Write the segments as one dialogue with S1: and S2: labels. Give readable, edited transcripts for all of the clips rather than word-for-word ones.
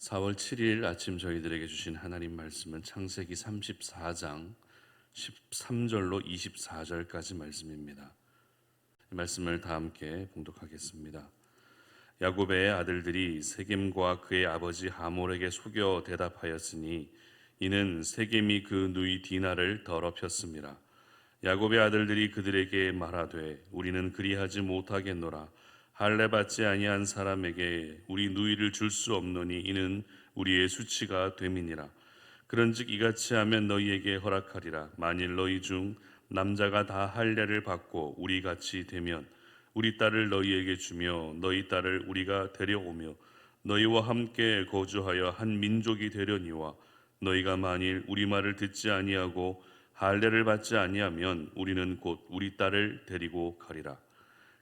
S1: 4월 7일 아침 저희들에게 주신 하나님 말씀은 창세기 34장 13절로 24절까지 말씀입니다. 이 말씀을 다 함께 봉독하겠습니다. 야곱의 아들들이 세겜과 그의 아버지 하몰에게 속여 대답하였으니 이는 세겜이 그 누이 디나를 더럽혔습니다. 야곱의 아들들이 그들에게 말하되 우리는 그리하지 못하겠노라. 할례 받지 아니한 사람에게 우리 누이를 줄 수 없노니 이는 우리의 수치가 됨이니라. 그런즉 이같이 하면 너희에게 허락하리라. 만일 너희 중 남자가 다 할례를 받고 우리 같이 되면 우리 딸을 너희에게 주며 너희 딸을 우리가 데려오며 너희와 함께 거주하여 한 민족이 되려니와 너희가 만일 우리 말을 듣지 아니하고 할례를 받지 아니하면 우리는 곧 우리 딸을 데리고 가리라.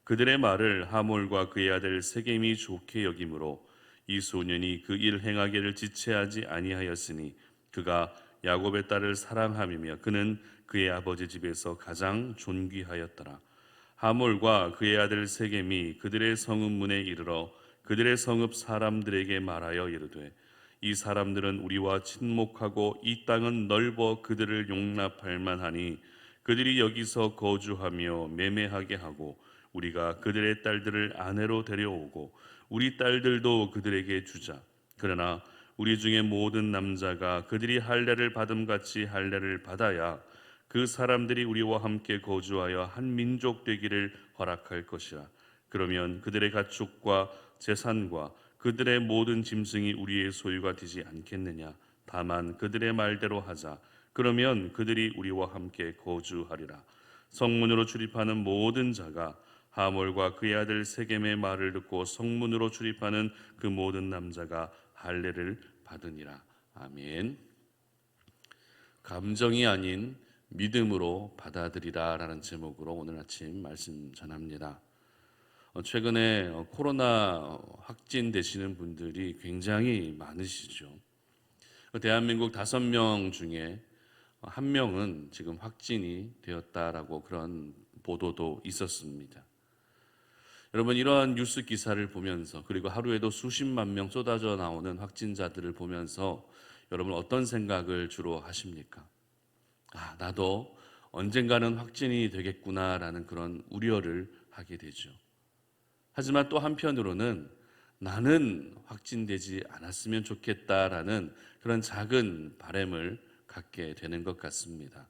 S1: 그들의 말을 하몰과 그의 아들 세겜이 좋게 여기므로 이 소년이 그 일 행하기를 지체하지 아니하였으니 그가 야곱의 딸을 사랑함이며 그는 그의 아버지 집에서 가장 존귀하였더라. 하몰과 그의 아들 세겜이 그들의 성읍 문에 이르러 그들의 성읍 사람들에게 말하여 이르되 이 사람들은 우리와 친목하고 이 땅은 넓어 그들을 용납할 만하니 그들이 여기서 거주하며 매매하게 하고 우리가 그들의 딸들을 아내로 데려오고 우리 딸들도 그들에게 주자. 그러나 우리 중에 모든 남자가 그들이 할례를 받음같이 할례를 받아야 그 사람들이 우리와 함께 거주하여 한 민족 되기를 허락할 것이라. 그러면 그들의 가축과 재산과 그들의 모든 짐승이 우리의 소유가 되지 않겠느냐. 다만 그들의 말대로 하자. 그러면 그들이 우리와 함께 거주하리라. 성문으로 출입하는 모든 자가 하몰과 그의 아들 세겜의 말을 듣고 성문으로 출입하는 그 모든 남자가 할례를 받으니라. 아멘. 감정이 아닌 믿음으로 받아들이라 라는 제목으로 오늘 아침 말씀 전합니다. 최근에 코로나 확진되시는 분들이 굉장히 많으시죠. 대한민국 5명 중에 1명은 지금 확진이 되었다라고 그런 보도도 있었습니다. 여러분, 이러한 뉴스 기사를 보면서 그리고 하루에도 수십만 명 쏟아져 나오는 확진자들을 보면서 여러분 어떤 생각을 주로 하십니까? 나도 언젠가는 확진이 되겠구나라는 그런 우려를 하게 되죠. 하지만 또 한편으로는 나는 확진되지 않았으면 좋겠다라는 그런 작은 바람을 갖게 되는 것 같습니다.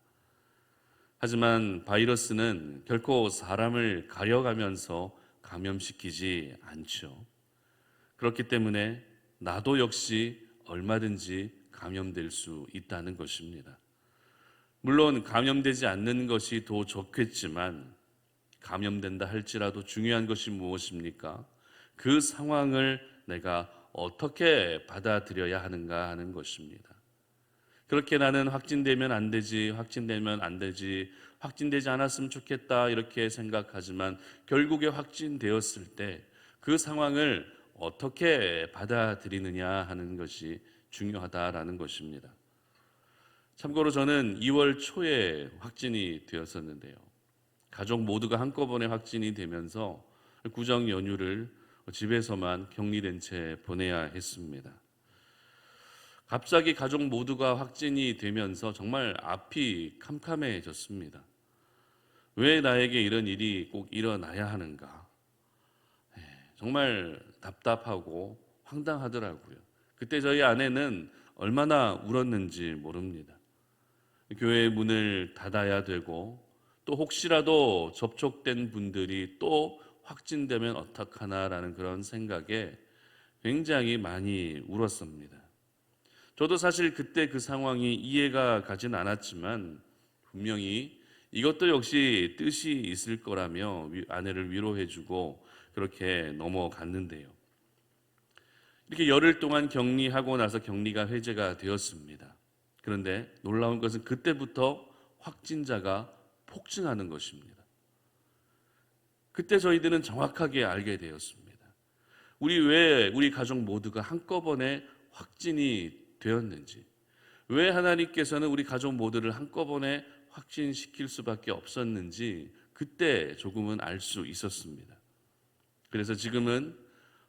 S1: 하지만 바이러스는 결코 사람을 가려가면서 감염시키지 않죠. 그렇기 때문에 나도 역시 얼마든지 감염될 수 있다는 것입니다. 물론 감염되지 않는 것이 더 좋겠지만 감염된다 할지라도 중요한 것이 무엇입니까? 그 상황을 내가 어떻게 받아들여야 하는가 하는 것입니다. 그렇게 나는 확진되면 안 되지, 확진되면 안 되지, 확진되지 않았으면 좋겠다 이렇게 생각하지만 결국에 확진되었을 때 그 상황을 어떻게 받아들이느냐 하는 것이 중요하다라는 것입니다. 참고로 저는 2월 초에 확진이 되었었는데요. 가족 모두가 한꺼번에 확진이 되면서 구정 연휴를 집에서만 격리된 채 보내야 했습니다. 갑자기 가족 모두가 확진이 되면서 정말 앞이 캄캄해졌습니다. 왜 나에게 이런 일이 꼭 일어나야 하는가? 정말 답답하고 황당하더라고요. 그때 저희 아내는 얼마나 울었는지 모릅니다. 교회의 문을 닫아야 되고 또 혹시라도 접촉된 분들이 또 확진되면 어떡하나라는 그런 생각에 굉장히 많이 울었습니다. 저도 사실 그때 그 상황이 이해가 가진 않았지만 분명히 이것도 역시 뜻이 있을 거라며 아내를 위로해주고 그렇게 넘어갔는데요. 이렇게 열흘 동안 격리하고 나서 격리가 해제가 되었습니다. 그런데 놀라운 것은 그때부터 확진자가 폭증하는 것입니다. 그때 저희들은 정확하게 알게 되었습니다. 우리 가족 모두가 한꺼번에 확진이 되었는지, 왜 하나님께서는 우리 가족 모두를 한꺼번에 확진시킬 수밖에 없었는지 그때 조금은 알 수 있었습니다. 그래서 지금은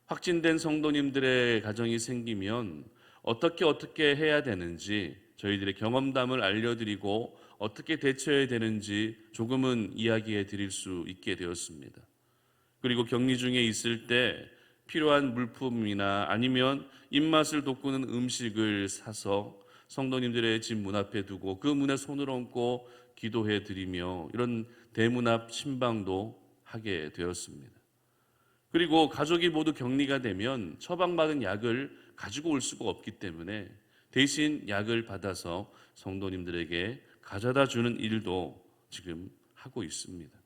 S1: 확진된 성도님들의 가정이 생기면 어떻게 해야 되는지 저희들의 경험담을 알려드리고 어떻게 대처해야 되는지 조금은 이야기해 드릴 수 있게 되었습니다. 그리고 격리 중에 있을 때 필요한 물품이나 아니면 입맛을 돋구는 음식을 사서 성도님들의 집 문 앞에 두고 그 문에 손을 얹고 기도해 드리며 이런 대문 앞 신방도 하게 되었습니다. 그리고 가족이 모두 격리가 되면 처방받은 약을 가지고 올 수가 없기 때문에 대신 약을 받아서 성도님들에게 가져다 주는 일도 지금 하고 있습니다.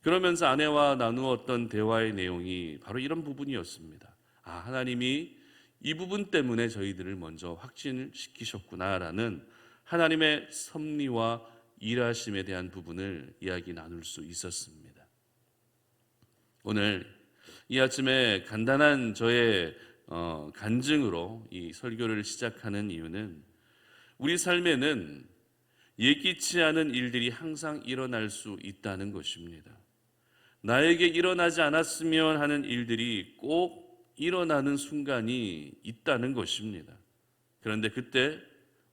S1: 그러면서 아내와 나누었던 대화의 내용이 바로 이런 부분이었습니다. 하나님이 이 부분 때문에 저희들을 먼저 확진을 시키셨구나라는 하나님의 섭리와 일하심에 대한 부분을 이야기 나눌 수 있었습니다. 오늘 이 아침에 간단한 저의 간증으로 이 설교를 시작하는 이유는 우리 삶에는 예기치 않은 일들이 항상 일어날 수 있다는 것입니다. 나에게 일어나지 않았으면 하는 일들이 꼭 일어나는 순간이 있다는 것입니다. 그런데 그때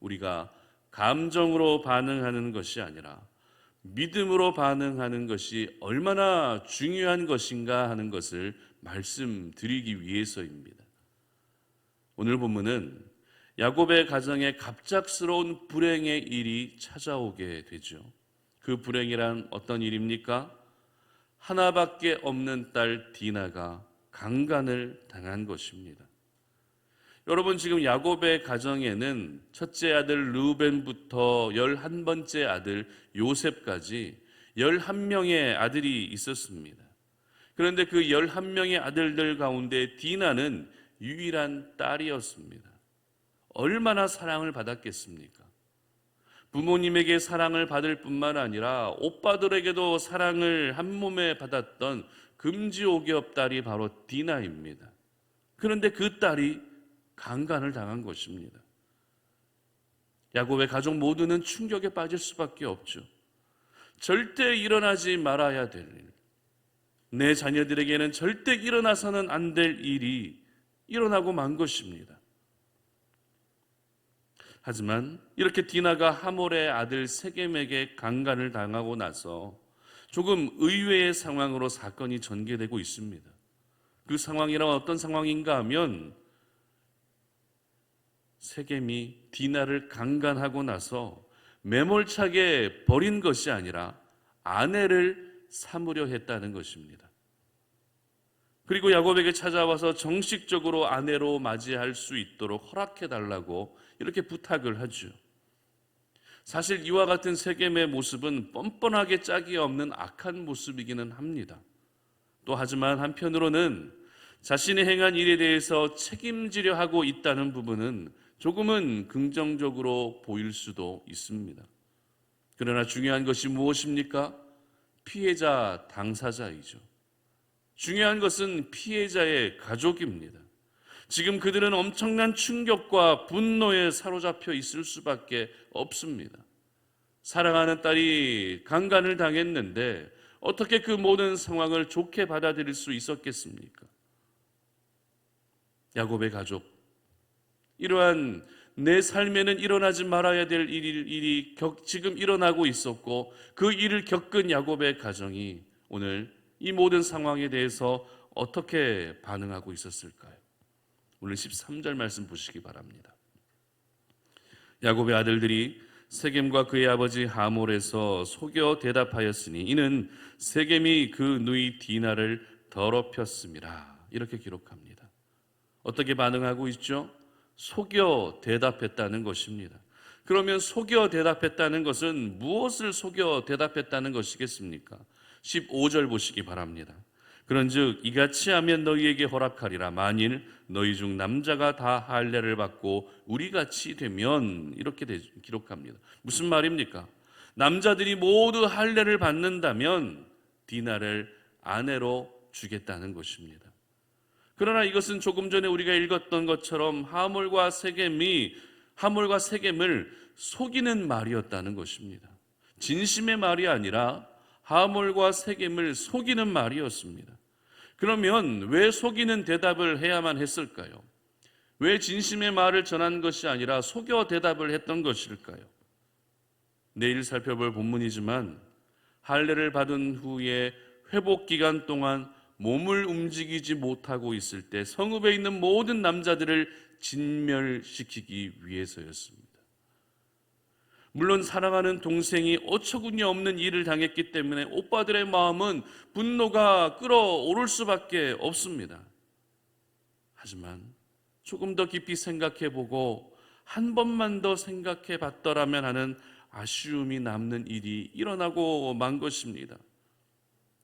S1: 우리가 감정으로 반응하는 것이 아니라 믿음으로 반응하는 것이 얼마나 중요한 것인가 하는 것을 말씀드리기 위해서입니다. 오늘 본문은 야곱의 가정에 갑작스러운 불행의 일이 찾아오게 되죠. 그 불행이란 어떤 일입니까? 하나밖에 없는 딸 디나가 강간을 당한 것입니다. 여러분, 지금 야곱의 가정에는 첫째 아들 르우벤부터 11번째 아들 요셉까지 11명의 아들이 있었습니다. 그런데 그 11명의 아들들 가운데 디나는 유일한 딸이었습니다. 얼마나 사랑을 받았겠습니까? 부모님에게 사랑을 받을 뿐만 아니라 오빠들에게도 사랑을 한 몸에 받았던 금지옥엽 딸이 바로 디나입니다. 그런데 그 딸이 강간을 당한 것입니다. 야곱의 가족 모두는 충격에 빠질 수밖에 없죠. 절대 일어나지 말아야 될 일, 내 자녀들에게는 절대 일어나서는 안 될 일이 일어나고 만 것입니다. 하지만 이렇게 디나가 하몰의 아들 세겜에게 강간을 당하고 나서 조금 의외의 상황으로 사건이 전개되고 있습니다. 그 상황이란 어떤 상황인가 하면 세겜이 디나를 강간하고 나서 매몰차게 버린 것이 아니라 아내를 삼으려 했다는 것입니다. 그리고 야곱에게 찾아와서 정식적으로 아내로 맞이할 수 있도록 허락해달라고 이렇게 부탁을 하죠. 사실 이와 같은 세겜의 모습은 뻔뻔하게 짝이 없는 악한 모습이기는 합니다. 또 하지만 한편으로는 자신이 행한 일에 대해서 책임지려 하고 있다는 부분은 조금은 긍정적으로 보일 수도 있습니다. 그러나 중요한 것이 무엇입니까? 피해자 당사자이죠. 중요한 것은 피해자의 가족입니다. 지금 그들은 엄청난 충격과 분노에 사로잡혀 있을 수밖에 없습니다. 사랑하는 딸이 강간을 당했는데 어떻게 그 모든 상황을 좋게 받아들일 수 있었겠습니까? 야곱의 가족, 이러한 내 삶에는 일어나지 말아야 될 일이 지금 일어나고 있었고 그 일을 겪은 야곱의 가정이 오늘 이 모든 상황에 대해서 어떻게 반응하고 있었을까요? 오늘 13절 말씀 보시기 바랍니다. 야곱의 아들들이 세겜과 그의 아버지 하몰에서 속여 대답하였으니 이는 세겜이 그 누이 디나를 더럽혔음이라. 이렇게 기록합니다. 어떻게 반응하고 있죠? 속여 대답했다는 것입니다. 그러면 속여 대답했다는 것은 무엇을 속여 대답했다는 것이겠습니까? 15절 보시기 바랍니다. 그런즉 이같이 하면 너희에게 허락하리라. 만일 너희 중 남자가 다 할례를 받고 우리같이 되면, 이렇게 기록합니다. 무슨 말입니까? 남자들이 모두 할례를 받는다면 디나를 아내로 주겠다는 것입니다. 그러나 이것은 조금 전에 우리가 읽었던 것처럼 하몰과 세겜을 속이는 말이었다는 것입니다. 진심의 말이 아니라 하몰과 세겜을 속이는 말이었습니다. 그러면 왜 속이는 대답을 해야만 했을까요? 왜 진심의 말을 전한 것이 아니라 속여 대답을 했던 것일까요? 내일 살펴볼 본문이지만 할례를 받은 후에 회복 기간 동안 몸을 움직이지 못하고 있을 때 성읍에 있는 모든 남자들을 진멸시키기 위해서였습니다. 물론 사랑하는 동생이 어처구니 없는 일을 당했기 때문에 오빠들의 마음은 분노가 끓어오를 수밖에 없습니다. 하지만 조금 더 깊이 생각해보고 한 번만 더 생각해 봤더라면 하는 아쉬움이 남는 일이 일어나고 만 것입니다.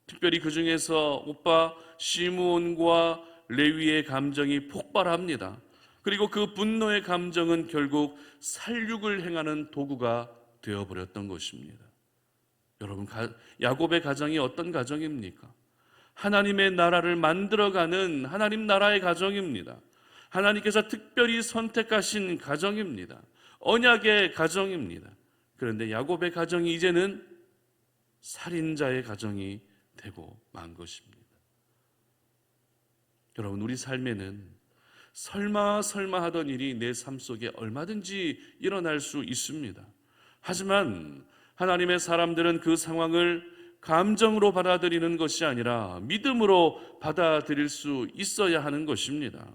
S1: 특별히 그 중에서 오빠 시므온과 레위의 감정이 폭발합니다. 그리고 그 분노의 감정은 결국 살육을 행하는 도구가 되어버렸던 것입니다. 여러분, 야곱의 가정이 어떤 가정입니까? 하나님의 나라를 만들어가는 하나님 나라의 가정입니다. 하나님께서 특별히 선택하신 가정입니다. 언약의 가정입니다. 그런데 야곱의 가정이 이제는 살인자의 가정이 되고 만 것입니다. 여러분, 우리 삶에는 설마 하던 일이 내 삶 속에 얼마든지 일어날 수 있습니다. 하지만 하나님의 사람들은 그 상황을 감정으로 받아들이는 것이 아니라 믿음으로 받아들일 수 있어야 하는 것입니다.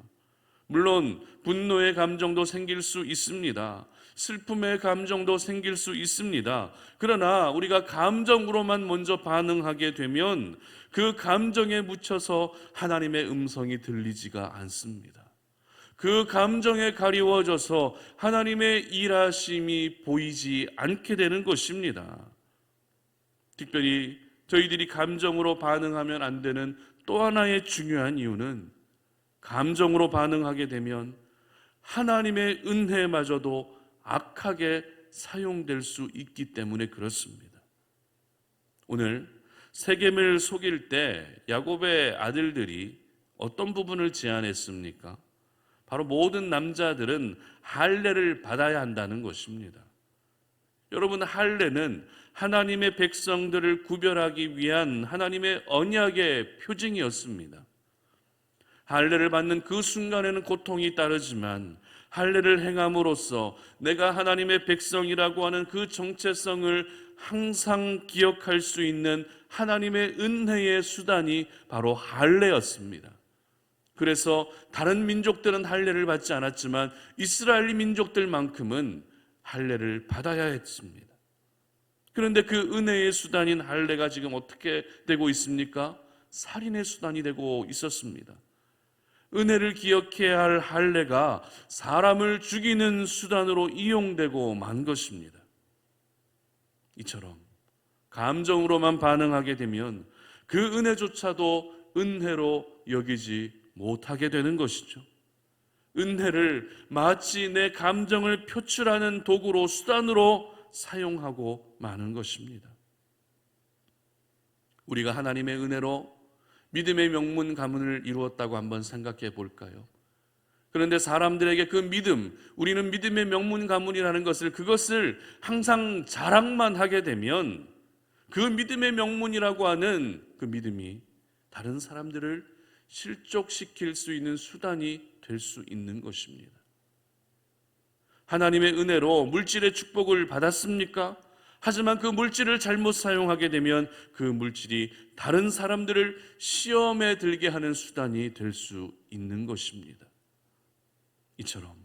S1: 물론 분노의 감정도 생길 수 있습니다. 슬픔의 감정도 생길 수 있습니다. 그러나 우리가 감정으로만 먼저 반응하게 되면 그 감정에 묻혀서 하나님의 음성이 들리지가 않습니다. 그 감정에 가리워져서 하나님의 일하심이 보이지 않게 되는 것입니다. 특별히 저희들이 감정으로 반응하면 안 되는 또 하나의 중요한 이유는 감정으로 반응하게 되면 하나님의 은혜마저도 악하게 사용될 수 있기 때문에 그렇습니다. 오늘 세겜을 속일 때 야곱의 아들들이 어떤 부분을 제안했습니까? 바로 모든 남자들은 할례를 받아야 한다는 것입니다. 여러분, 할례는 하나님의 백성들을 구별하기 위한 하나님의 언약의 표징이었습니다. 할례를 받는 그 순간에는 고통이 따르지만 할례를 행함으로써 내가 하나님의 백성이라고 하는 그 정체성을 항상 기억할 수 있는 하나님의 은혜의 수단이 바로 할례였습니다. 그래서 다른 민족들은 할례를 받지 않았지만 이스라엘 민족들만큼은 할례를 받아야 했습니다. 그런데 그 은혜의 수단인 할례가 지금 어떻게 되고 있습니까? 살인의 수단이 되고 있었습니다. 은혜를 기억해야 할 할례가 사람을 죽이는 수단으로 이용되고 만 것입니다. 이처럼 감정으로만 반응하게 되면 그 은혜조차도 은혜로 여기지 못하게 되는 것이죠. 은혜를 마치 내 감정을 표출하는 도구로 수단으로 사용하고 마는 것입니다. 우리가 하나님의 은혜로 믿음의 명문 가문을 이루었다고 한번 생각해 볼까요? 그런데 사람들에게 그 믿음, 우리는 믿음의 명문 가문이라는 그것을 항상 자랑만 하게 되면 그 믿음의 명문이라고 하는 그 믿음이 다른 사람들을 실족시킬 수 있는 수단이 될 수 있는 것입니다. 하나님의 은혜로 물질의 축복을 받았습니까? 하지만 그 물질을 잘못 사용하게 되면 그 물질이 다른 사람들을 시험에 들게 하는 수단이 될 수 있는 것입니다. 이처럼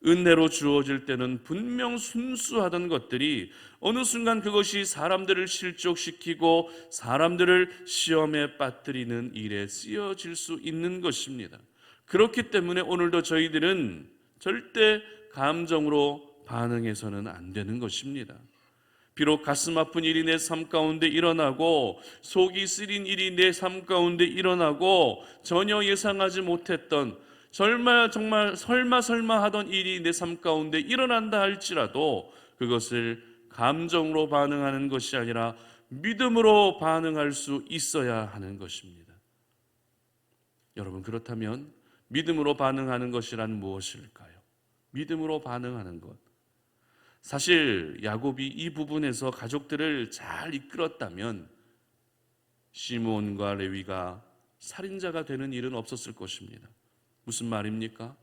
S1: 은혜로 주어질 때는 분명 순수하던 것들이 어느 순간 그것이 사람들을 실족시키고 사람들을 시험에 빠뜨리는 일에 쓰여질 수 있는 것입니다. 그렇기 때문에 오늘도 저희들은 절대 감정으로 반응해서는 안 되는 것입니다. 비록 가슴 아픈 일이 내 삶 가운데 일어나고 속이 쓰린 일이 내 삶 가운데 일어나고 전혀 예상하지 못했던 설마 하던 일이 내 삶 가운데 일어난다 할지라도 그것을 감정으로 반응하는 것이 아니라 믿음으로 반응할 수 있어야 하는 것입니다. 여러분, 그렇다면 믿음으로 반응하는 것이란 무엇일까요? 믿음으로 반응하는 것. 사실 야곱이 이 부분에서 가족들을 잘 이끌었다면 시므온과 레위가 살인자가 되는 일은 없었을 것입니다. 무슨 말입니까?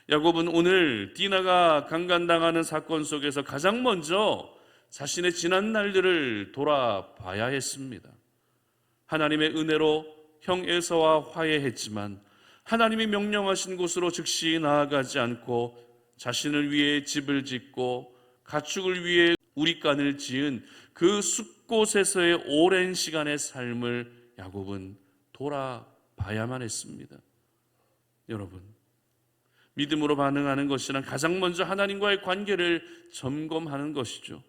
S1: 야곱은 오늘 디나가 강간당하는 사건 속에서 가장 먼저 자신의 지난 날들을 돌아봐야 했습니다. 하나님의 은혜로 형 에서와 화해했지만 하나님이 명령하신 곳으로 즉시 나아가지 않고 자신을 위해 집을 짓고 가축을 위해 우리간을 지은 그 숲곳에서의 오랜 시간의 삶을 야곱은 돌아봐야만 했습니다. 여러분, 믿음으로 반응하는 것이란 가장 먼저 하나님과의 관계를 점검하는 것이죠.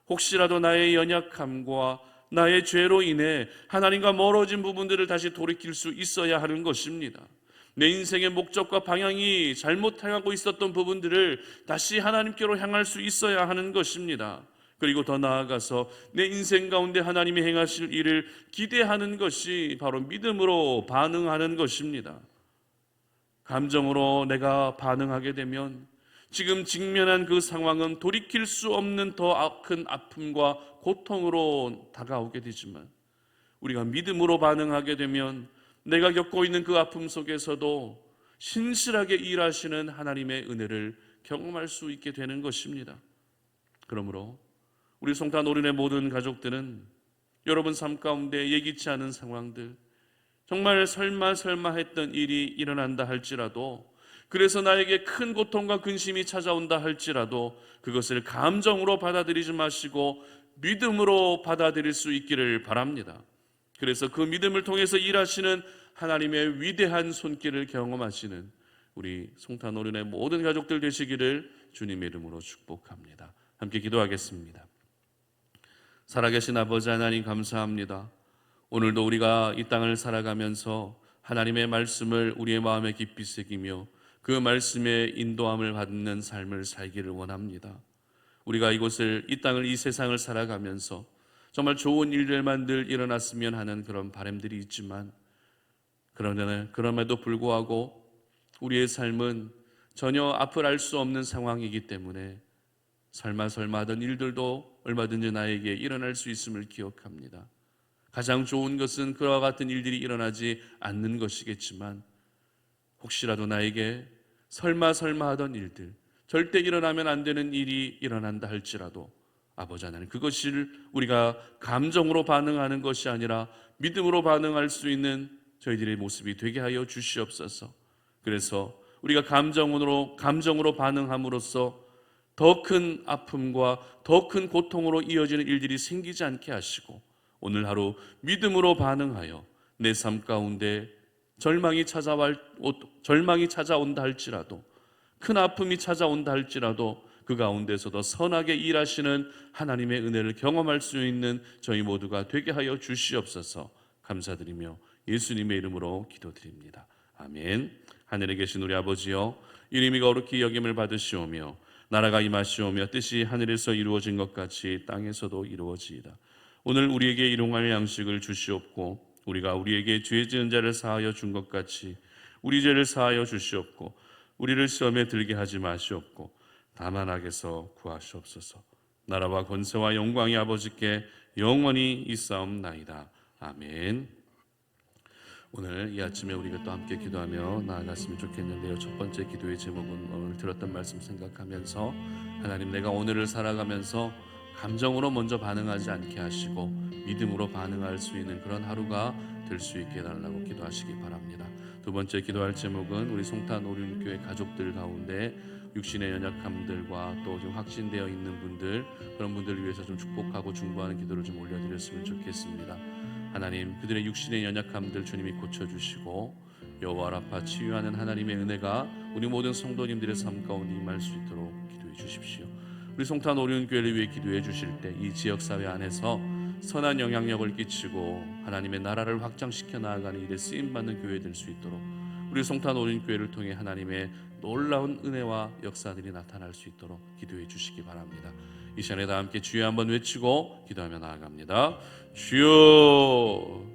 S1: 혹시라도 나의 연약함과 나의 죄로 인해 하나님과 멀어진 부분들을 다시 돌이킬 수 있어야 하는 것입니다. 내 인생의 목적과 방향이 잘못 향하고 있었던 부분들을 다시 하나님께로 향할 수 있어야 하는 것입니다. 그리고 더 나아가서 내 인생 가운데 하나님이 행하실 일을 기대하는 것이 바로 믿음으로 반응하는 것입니다. 감정으로 내가 반응하게 되면 지금 직면한 그 상황은 돌이킬 수 없는 더 큰 아픔과 고통으로 다가오게 되지만 우리가 믿음으로 반응하게 되면 내가 겪고 있는 그 아픔 속에서도 신실하게 일하시는 하나님의 은혜를 경험할 수 있게 되는 것입니다. 그러므로 우리 송탄 오륜의 모든 가족들은 여러분 삶 가운데 예기치 않은 상황들, 정말 설마 했던 일이 일어난다 할지라도, 그래서 나에게 큰 고통과 근심이 찾아온다 할지라도 그것을 감정으로 받아들이지 마시고 믿음으로 받아들일 수 있기를 바랍니다. 그래서 그 믿음을 통해서 일하시는 하나님의 위대한 손길을 경험하시는 우리 송탄 오륜의 모든 가족들 되시기를 주님의 이름으로 축복합니다. 함께 기도하겠습니다. 살아계신 아버지 하나님, 감사합니다. 오늘도 우리가 이 땅을 살아가면서 하나님의 말씀을 우리의 마음에 깊이 새기며 그 말씀의 인도함을 받는 삶을 살기를 원합니다. 우리가 이 땅을, 이 세상을 살아가면서 정말 좋은 일들만 늘 일어났으면 하는 그런 바람들이 있지만 그럼에도 불구하고 우리의 삶은 전혀 앞을 알 수 없는 상황이기 때문에 설마 하던 일들도 얼마든지 나에게 일어날 수 있음을 기억합니다. 가장 좋은 것은 그와 같은 일들이 일어나지 않는 것이겠지만 혹시라도 나에게 설마 하던 일들, 절대 일어나면 안 되는 일이 일어난다 할지라도 아버지 하나님, 그것을 우리가 감정으로 반응하는 것이 아니라 믿음으로 반응할 수 있는 저희들의 모습이 되게 하여 주시옵소서. 그래서 우리가 감정으로 반응함으로써 더 큰 아픔과 더 큰 고통으로 이어지는 일들이 생기지 않게 하시고 오늘 하루 믿음으로 반응하여 내 삶 가운데 절망이 찾아온다 할지라도, 큰 아픔이 찾아온다 할지라도 그 가운데서도 선하게 일하시는 하나님의 은혜를 경험할 수 있는 저희 모두가 되게 하여 주시옵소서. 감사드리며 예수님의 이름으로 기도드립니다. 아멘. 하늘에 계신 우리 아버지여, 이름이 거룩히 여김을 받으시오며 나라가 임하시오며 뜻이 하늘에서 이루어진 것 같이 땅에서도 이루어지이다. 오늘 우리에게 일용할 양식을 주시옵고 우리가 우리에게 죄 지은 자를 사하여 준 것 같이 우리 죄를 사하여 주시옵고 우리를 시험에 들게 하지 마시옵고 다만 악에서 구하시옵소서. 나라와 권세와 영광이 아버지께 영원히 있사옵나이다. 아멘. 오늘 이 아침에 우리가 또 함께 기도하며 나아갔으면 좋겠는데요. 첫 번째 기도의 제목은 오늘 들었던 말씀 생각하면서 하나님, 내가 오늘을 살아가면서 감정으로 먼저 반응하지 않게 하시고 믿음으로 반응할 수 있는 그런 하루가 될 수 있게 해달라고 기도하시기 바랍니다. 두 번째 기도할 제목은 우리 송탄 오륜교회 가족들 가운데 육신의 연약함들과 또 지금 확신되어 있는 분들, 그런 분들을 위해서 좀 축복하고 중보하는 기도를 좀 올려드렸으면 좋겠습니다. 하나님, 그들의 육신의 연약함들 주님이 고쳐주시고 여호와 라파 치유하는 하나님의 은혜가 우리 모든 성도님들의 삶 가운데 임할 수 있도록 기도해 주십시오. 우리 송탄 오륜교회를 위해 기도해 주실 때 이 지역사회 안에서 선한 영향력을 끼치고 하나님의 나라를 확장시켜 나아가는 일에 쓰임받는 교회 될 수 있도록 우리 송탄 오륜교회를 통해 하나님의 놀라운 은혜와 역사들이 나타날 수 있도록 기도해 주시기 바랍니다. 이 시간에 다 함께 주여 한번 외치고 기도하며 나아갑니다. 주여.